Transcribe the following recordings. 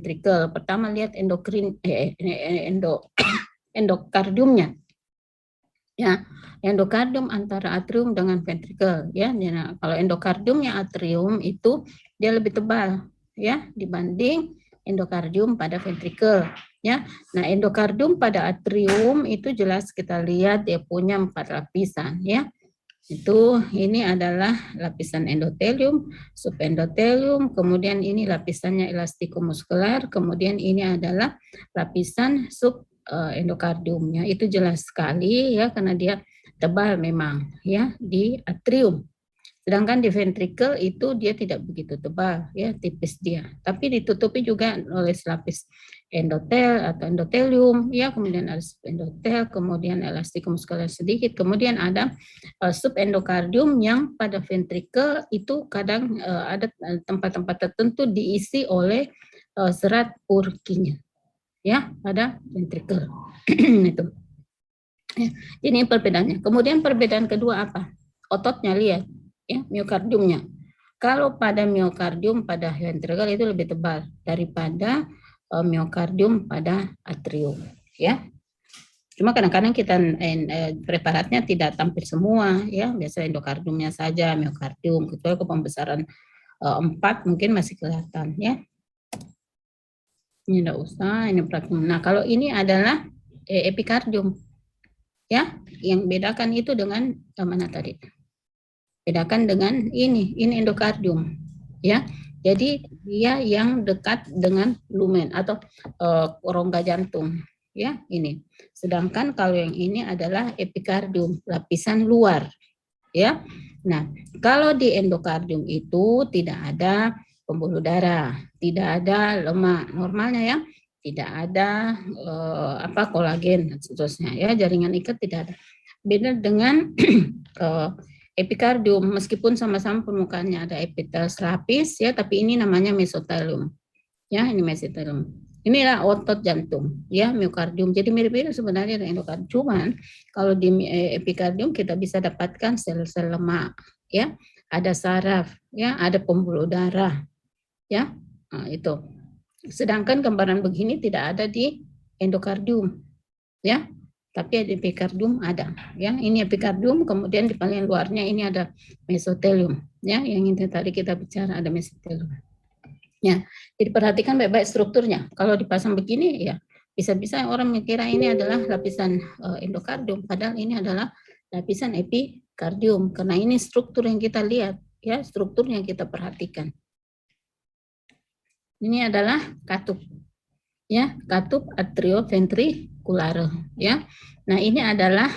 ventrikel. Pertama lihat endokardiumnya. Ya, endokardium antara atrium dengan ventrikel ya. Nah, kalau endokardiumnya atrium itu dia lebih tebal ya dibanding endokardium pada ventrikel ya. Nah, endokardium pada atrium itu jelas kita lihat dia punya 4 lapisan ya. Itu ini adalah lapisan endotelium, subendotelium, kemudian ini lapisannya elastikomuskular, kemudian ini adalah lapisan endokardiumnya. Itu jelas sekali ya karena dia tebal memang ya di atrium. Sedangkan di ventrikel itu dia tidak begitu tebal ya, tipis dia. Tapi ditutupi juga oleh lapis endotel atau endotelium ya, kemudian ada subendotel, kemudian elastikomuskular sedikit, kemudian ada subendokardium yang pada ventrikel itu kadang ada tempat-tempat tertentu diisi oleh serat Purkinje ya pada ventrikel. Itu. Ya, ini perbedaannya. Kemudian perbedaan kedua apa? Ototnya lihat ya, miokardiumnya. Kalau pada miokardium pada ventrikel itu lebih tebal daripada miokardium pada atrium ya. Cuma kadang-kadang kita preparatnya tidak tampil semua ya, biasa endokardiumnya saja, miokardium, kecuali ke pembesaran 4 mungkin masih kelihatan ya. Ini enggak usah, ini praktikum. Nah, kalau ini adalah epikardium ya, yang bedakan itu dengan mana tadi? Bedakan dengan ini endokardium ya. Jadi dia yang dekat dengan lumen atau rongga jantung ya ini. Sedangkan kalau yang ini adalah epikardium, lapisan luar ya. Nah, kalau di endokardium itu tidak ada pembuluh darah, tidak ada lemak normalnya ya, tidak ada kolagen dan seterusnya ya, jaringan ikat tidak ada. Beda dengan epikardium, meskipun sama-sama permukaannya ada epitel lapis ya, tapi ini namanya mesotelium. Ya, ini mesotelium. Inilah otot jantung, ya, miokardium. Jadi mirip-mirip sebenarnya dengan endokardium. Cuman kalau di epikardium kita bisa dapatkan sel-sel lemak, ya, ada saraf, ya, ada pembuluh darah, ya, nah, itu. Sedangkan gambaran begini tidak ada di endokardium, ya. Tapi di epikardium ada ya, ini epikardium, kemudian di paling luarnya ini ada mesotelium ya, yang ini tadi kita bicara ada mesotelium ya. Jadi perhatikan baik-baik strukturnya. Kalau dipasang begini ya bisa-bisa orang mengira ini adalah lapisan endokardium, padahal ini adalah lapisan epikardium karena ini struktur yang kita lihat ya, struktur yang kita perhatikan. Ini adalah katup ya, katup atrioventrikular ya. Nah, ini adalah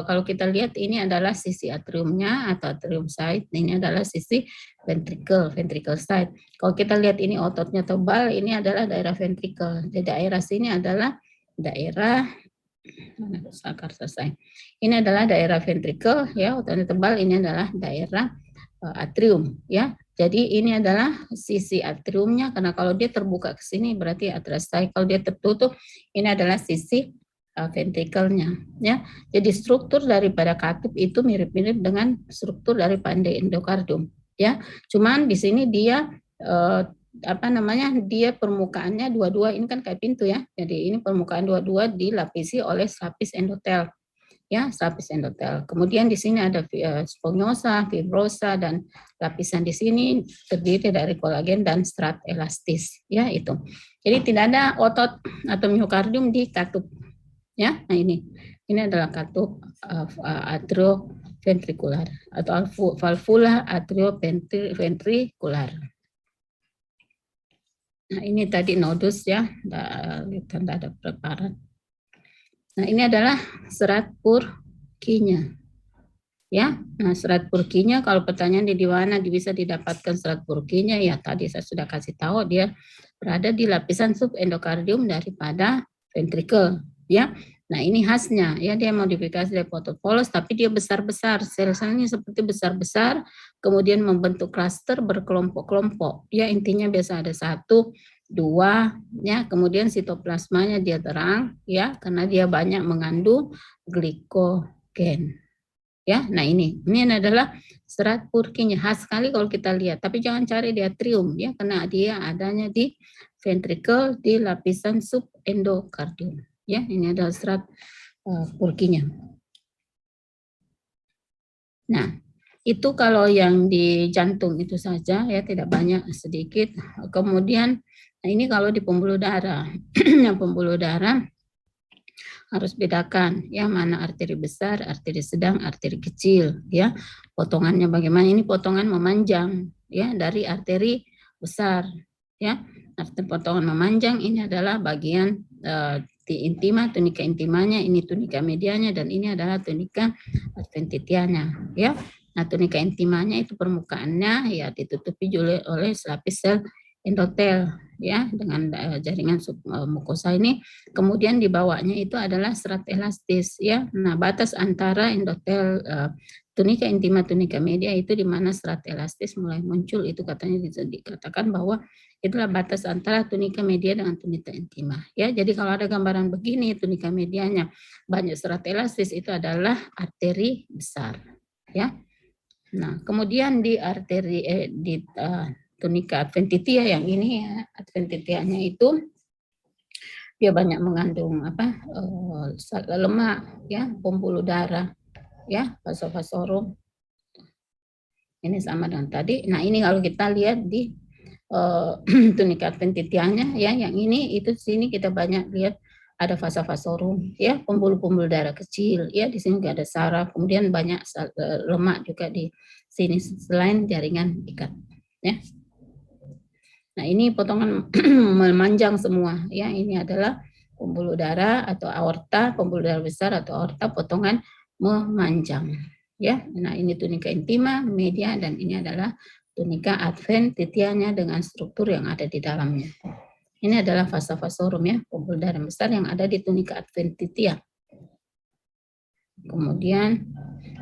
kalau kita lihat ini adalah sisi atriumnya atau atrium side, ini adalah sisi ventricle side. Kalau kita lihat ini ototnya tebal, ini adalah daerah ventricle. Di daerah sini adalah daerah sakar selesai. Ini adalah daerah ventricle ya, ototnya tebal, ini adalah daerah atrium ya. Jadi ini adalah sisi atriumnya, karena kalau dia terbuka ke sini berarti atrial side, kalau dia tertutup ini adalah sisi ventrikelnya ya. Jadi struktur daripada katup itu mirip-mirip dengan struktur daripada endokardium ya. Cuman di sini dia dia permukaannya dua-dua, ini kan kayak pintu ya. Jadi ini permukaan dua-dua dilapisi oleh lapis endotel. Ya, lapis endotel. Kemudian di sini ada sponyosa, fibrosa, dan lapisan di sini terdiri dari kolagen dan strat elastis. Ya, itu. Jadi tidak ada otot atau miokardium di katup. Ya, nah ini adalah katup atrioventrikular atau valvula atrioventrikular. Nah, ini tadi nodus ya, tidak ada preparat. Nah, ini adalah serat Purkinje. Ya, nah serat Purkinje, kalau pertanyaan di mana bisa didapatkan serat Purkinje, ya tadi saya sudah kasih tahu dia berada di lapisan subendokardium daripada ventrikel, ya. Nah, ini khasnya ya, dia modifikasi dari protopolos tapi dia besar-besar, sel-selnya seperti besar-besar, kemudian membentuk klaster berkelompok-kelompok. Ya, intinya biasa ada 1, 2 ya, kemudian sitoplasmanya dia terang ya, karena dia banyak mengandung glikogen. Ya, nah ini adalah serat Purkinje, khas sekali kalau kita lihat, tapi jangan cari di atrium ya, karena dia adanya di ventricle di lapisan subendokardium. Ya, ini adalah serat Purkinje. Nah, itu kalau yang di jantung itu saja ya, tidak banyak, sedikit. Kemudian ini kalau di pembuluh darah. Yang pembuluh darah harus bedakan ya, mana arteri besar, arteri sedang, arteri kecil ya. Potongannya bagaimana? Ini potongan memanjang ya dari arteri besar ya. Arteri potongan memanjang ini adalah bagian di intima, tunika intimanya, ini tunika medianya, dan ini adalah tunika adventitianya ya. Nah, tunika intimanya itu permukaannya ya ditutupi oleh selapis sel endotel ya, dengan jaringan mukosa ini. Kemudian di bawahnya itu adalah serat elastis ya. Nah, batas antara endotel tunika intima, tunika media itu di mana serat elastis mulai muncul, itu katanya dikatakan bahwa itulah batas antara tunika media dengan tunika intima ya. Jadi kalau ada gambaran begini, tunika medianya banyak serat elastis, itu adalah arteri besar ya. Nah, kemudian di arteri di tunika adventitia yang ini ya, adventitianya itu dia banyak mengandung lemak ya, pembuluh darah ya, vasovasorum. Ini sama dengan tadi. Nah, ini kalau kita lihat di tunika adventitianya ya, yang ini itu sini kita banyak lihat ada vasovasorum ya, pembuluh-pembuluh darah kecil ya, di sini ada saraf, kemudian banyak lemak juga di sini selain jaringan ikat ya. Nah, ini potongan memanjang semua ya, ini adalah pembuluh darah atau aorta, pembuluh darah besar atau aorta potongan memanjang ya. Nah, ini tunika intima, media, dan ini adalah tunika adventitianya dengan struktur yang ada di dalamnya. Ini adalah vasovasorum ya, pembuluh darah besar yang ada di tunika adventitia. Kemudian,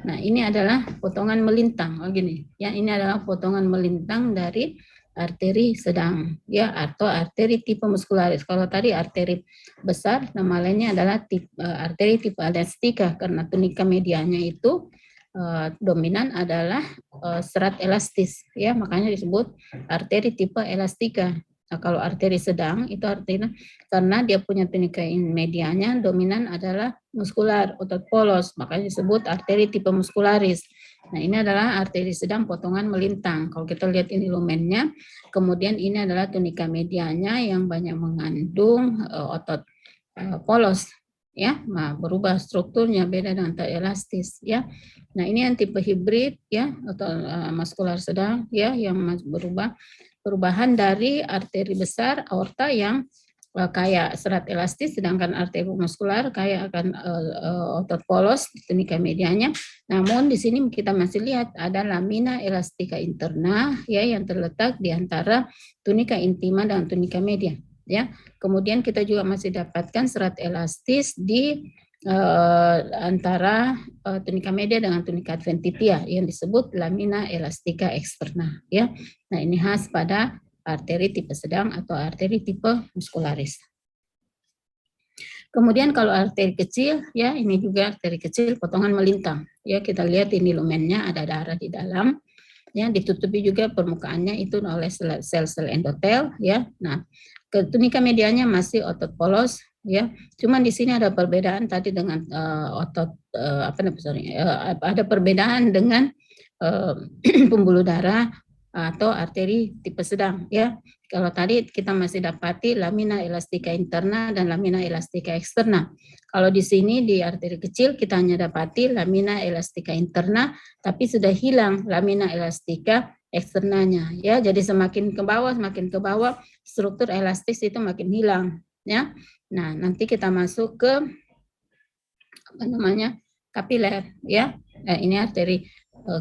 nah ini adalah potongan melintang, gini ya, ini adalah potongan melintang dari arteri sedang ya, atau arteri tipe muskularis. Kalau tadi arteri besar, nama lainnya adalah arteri tipe elastika, karena tunika medianya itu dominan adalah serat elastis ya, makanya disebut arteri tipe elastika. Nah, kalau arteri sedang itu artinya karena dia punya tunika medianya dominan adalah muskular, otot polos, makanya disebut arteri tipe muskularis. Nah, ini adalah arteri sedang potongan melintang. Kalau kita lihat ini lumennya, kemudian ini adalah tunika medianya yang banyak mengandung otot polos ya. Nah, berubah strukturnya beda dengan elastis ya. Nah, ini yang tipe hibrid ya, atau muskular sedang ya, yang berubah perubahan dari arteri besar aorta yang kayak serat elastis, sedangkan arteri muskular kayak akan otot polos tunika medianya. Namun di sini kita masih lihat ada lamina elastika interna ya, yang terletak di antara tunika intima dan tunika media ya. Kemudian kita juga masih dapatkan serat elastis di antara tunika media dengan tunika adventitia yang disebut lamina elastika eksterna ya. Nah, ini khas pada arteri tipe sedang atau arteri tipe muskularis. Kemudian kalau arteri kecil ya, ini juga arteri kecil potongan melintang ya, kita lihat ini lumennya ada darah di dalam ya, ditutupi juga permukaannya itu oleh sel-sel endotel ya. Nah, tunika medianya masih otot polos ya. Cuman di sini ada perbedaan tadi dengan ada perbedaan dengan pembuluh darah atau arteri tipe sedang ya. Kalau tadi kita masih dapati lamina elastika interna dan lamina elastika eksterna. Kalau di sini di arteri kecil kita hanya dapati lamina elastika interna, tapi sudah hilang lamina elastika eksternanya ya. Jadi semakin ke bawah struktur elastis itu makin hilang ya. Nah, nanti kita masuk ke kapiler ya. Nah, ini arteri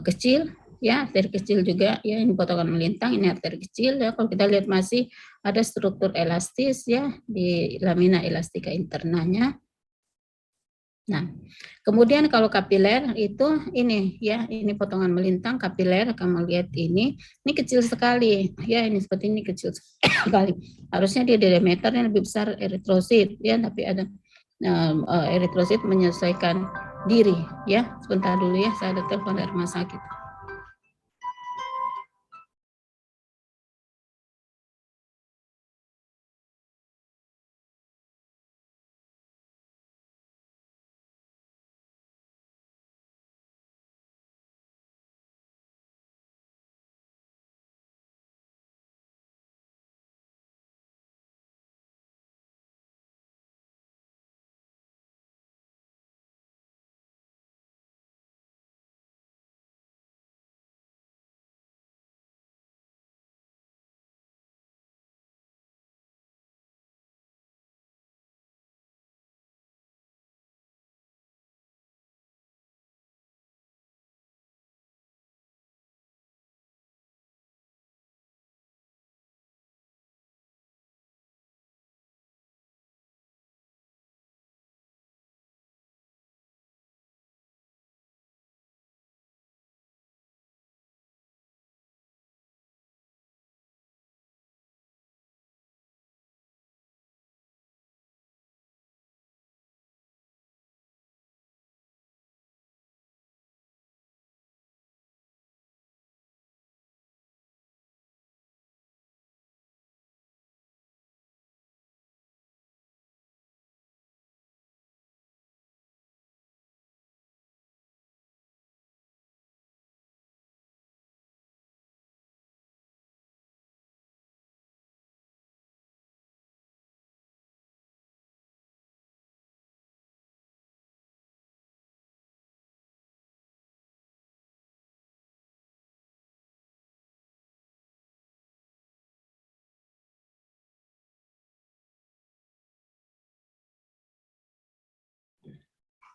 kecil ya, arteri kecil juga ya, ini potongan melintang, ini arteri kecil ya. Kalau kita lihat masih ada struktur elastis ya di lamina elastika internanya. Nah, kemudian kalau kapiler itu ini ya, ini potongan melintang kapiler, kamu lihat ini kecil sekali ya, ini seperti ini kecil sekali. Harusnya dia diameternya lebih besar eritrosit ya, tapi ada eritrosit menyesuaikan diri ya. Sebentar dulu ya, saya ada telepon dari rumah sakit.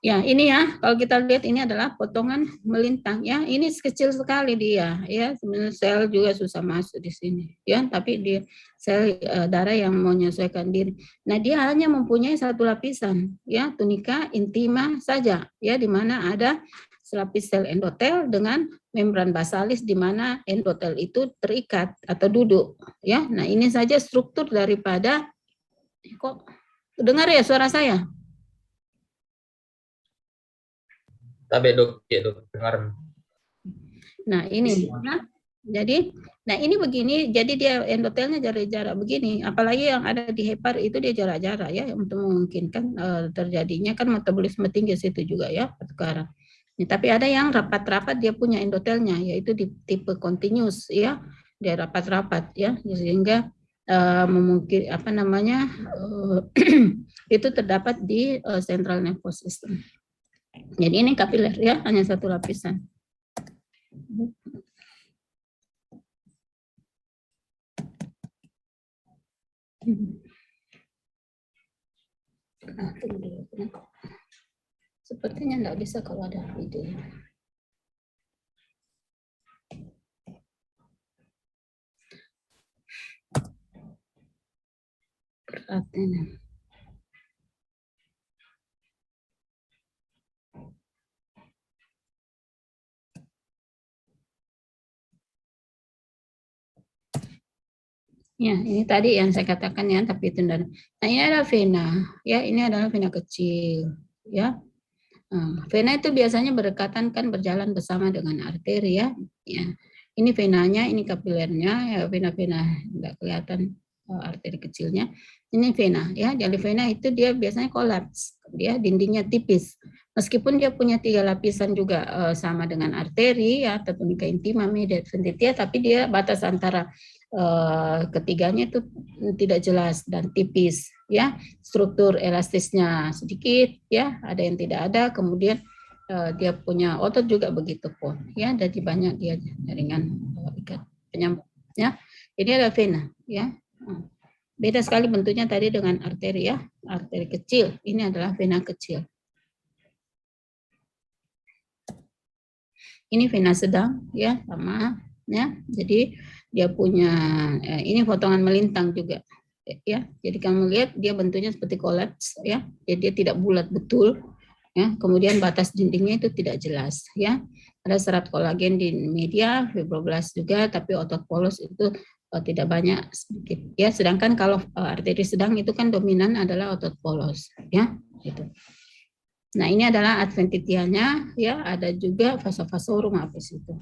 Ya, ini ya, kalau kita lihat ini adalah potongan melintang ya. Ini kecil sekali dia ya. Sebenarnya sel juga susah masuk di sini ya, tapi di sel darah yang menyesuaikan diri. Nah, dia hanya mempunyai satu lapisan ya, tunika intima saja ya, di mana ada selapis sel endotel dengan membran basalis di mana endotel itu terikat atau duduk ya. Nah, ini saja struktur daripada, kok dengar ya suara saya? Tabe dok, ya dok, dengar. Nah, ini ya. Jadi, nah ini begini, jadi dia endotelnya jarak-jarak begini, apalagi yang ada di hepar itu dia jarak-jarak ya, untuk memungkinkan terjadinya kan metabolisme tinggi situ juga ya sekarang. Nah, tapi ada yang rapat-rapat dia punya endotelnya, yaitu di tipe continuous ya, dia rapat-rapat ya, sehingga memungkin apa namanya itu terdapat di central nervous system. Jadi ini kapiler ya, hanya satu lapisan. Nah, sepertinya enggak bisa kalau ada video. Perhatian. Ya, ini tadi yang saya katakan ya, tapi itu enggak. Nah, ini ada vena, ya, ini adalah vena kecil, ya. Nah, vena itu biasanya berdekatan kan berjalan bersama dengan arteri ya. Ya. Ini venanya, ini kapilernya, ya vena-vena enggak kelihatan arteri kecilnya. Ini vena ya. Jadi vena itu dia biasanya kolaps, dia dindingnya tipis. Meskipun dia punya 3 lapisan juga sama dengan arteri ya, atau tunica intima, media, adventitia, tapi dia batas antara ketiganya itu tidak jelas dan tipis ya, struktur elastisnya sedikit ya, ada yang tidak ada, kemudian dia punya otot juga begitu pun ya, jadi banyak dia jaringan ikat penyambung ya. Ini ada vena ya, beda sekali bentuknya tadi dengan arteri ya, arteri kecil, ini adalah vena kecil. Ini vena sedang ya, sama ya, jadi dia punya ini potongan melintang juga ya, jadi kamu lihat dia bentuknya seperti kolaps ya, jadi dia tidak bulat betul ya, kemudian batas dindingnya itu tidak jelas ya, ada serat kolagen di media, fibroblast juga, tapi otot polos itu tidak banyak, sedikit ya, sedangkan kalau arteri sedang itu kan dominan adalah otot polos ya gitu. Nah, ini adalah adventitianya ya, ada juga vasa-vasorum apa itu.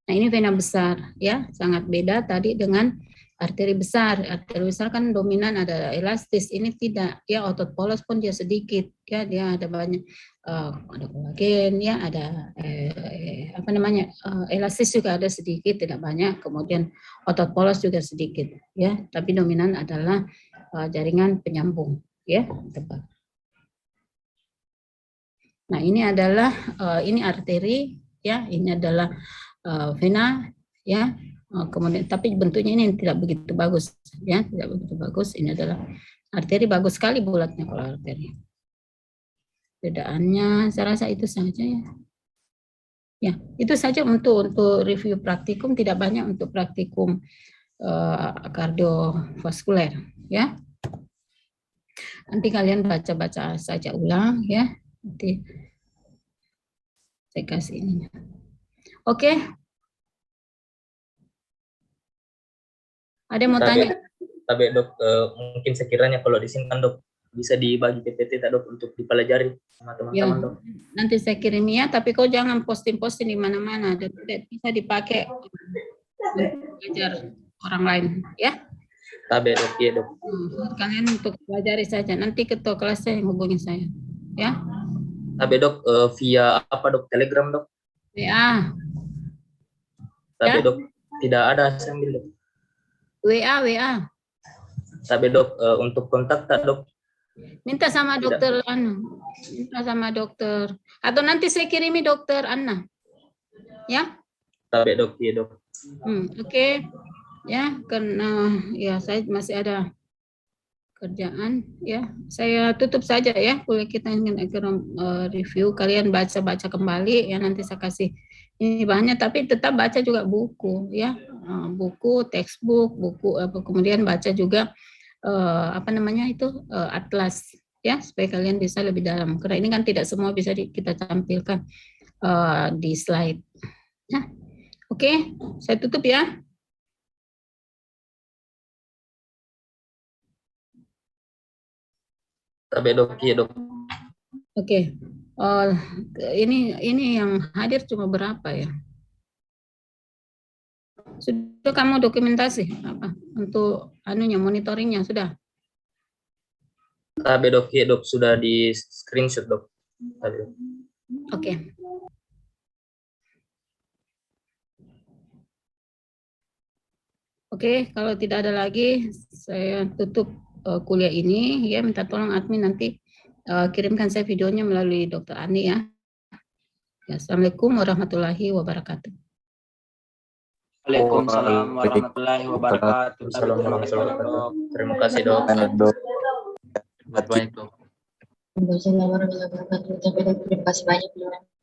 Nah, ini vena besar ya, sangat beda tadi dengan arteri besar. Arteri besar kan dominan ada elastis, ini tidak ya, otot polos pun dia sedikit ya, dia ada banyak ada kolagen ya, ada apa namanya elastis juga ada sedikit, tidak banyak, kemudian otot polos juga sedikit ya, tapi dominan adalah jaringan penyambung ya, tebal. Nah, ini adalah ini arteri ya, ini adalah vena ya, kemudian tapi bentuknya ini tidak begitu bagus ya, tidak begitu bagus. Ini adalah arteri, bagus sekali bulatnya kalau arteri. Bedaannya saya rasa itu saja ya. Ya, itu saja untuk review praktikum, tidak banyak untuk praktikum kardiovaskuler ya. Nanti kalian baca-baca saja ulang ya. Nanti saya kasih ininya. Oke. Ada yang mau tanya? Tapi dok, mungkin sekiranya kalau di sini kan dok bisa dibagi PPT tak dok untuk dipelajari sama teman-teman dok. Nanti saya kirim ya, tapi kau jangan posting-posting di mana-mana, dan tidak bisa dipakai untuk belajar orang lain ya. Tabe dok, iya dok. Kalian untuk pelajari saja, nanti ketua kelasnya yang hubungi saya ya. Tabe dok, via apa dok, Telegram dok? WA. Tabe Ya. dok, tidak ada sambil dok. WA. Tabe dok, untuk kontak tak dok? Minta sama dokter Anna, minta sama dokter, atau nanti saya kirimi dokter Anna ya. Tabe dok, iya dok. Oke. Ya, karena ya saya masih ada kerjaan ya. Saya tutup saja ya kuliah kita ingin review. Kalian baca-baca kembali ya, nanti saya kasih ini banyak, tapi tetap baca juga buku ya. Buku, textbook, buku kemudian baca juga apa namanya itu atlas ya, supaya kalian bisa lebih dalam. Karena ini kan tidak semua bisa kita tampilkan di slide. Ya. Oke, saya tutup ya. Tapi dok, iya dok. Oke, ini yang hadir cuma berapa ya? Sudah kamu dokumentasi apa untuk anunya, monitoringnya sudah? Tapi dok, iya dok, sudah di screenshot dok. Oke. Oke, kalau tidak ada lagi, saya tutup kuliah ini ya. Minta tolong admin nanti kirimkan saya videonya melalui Dr. Ani ya. Assalamualaikum warahmatullahi wabarakatuh. Waalaikumsalam warahmatullahi wabarakatuh. Terima kasih dok. Baik dok. Waalaikumsalam warahmatullahi wabarakatuh. Terima kasih banyak.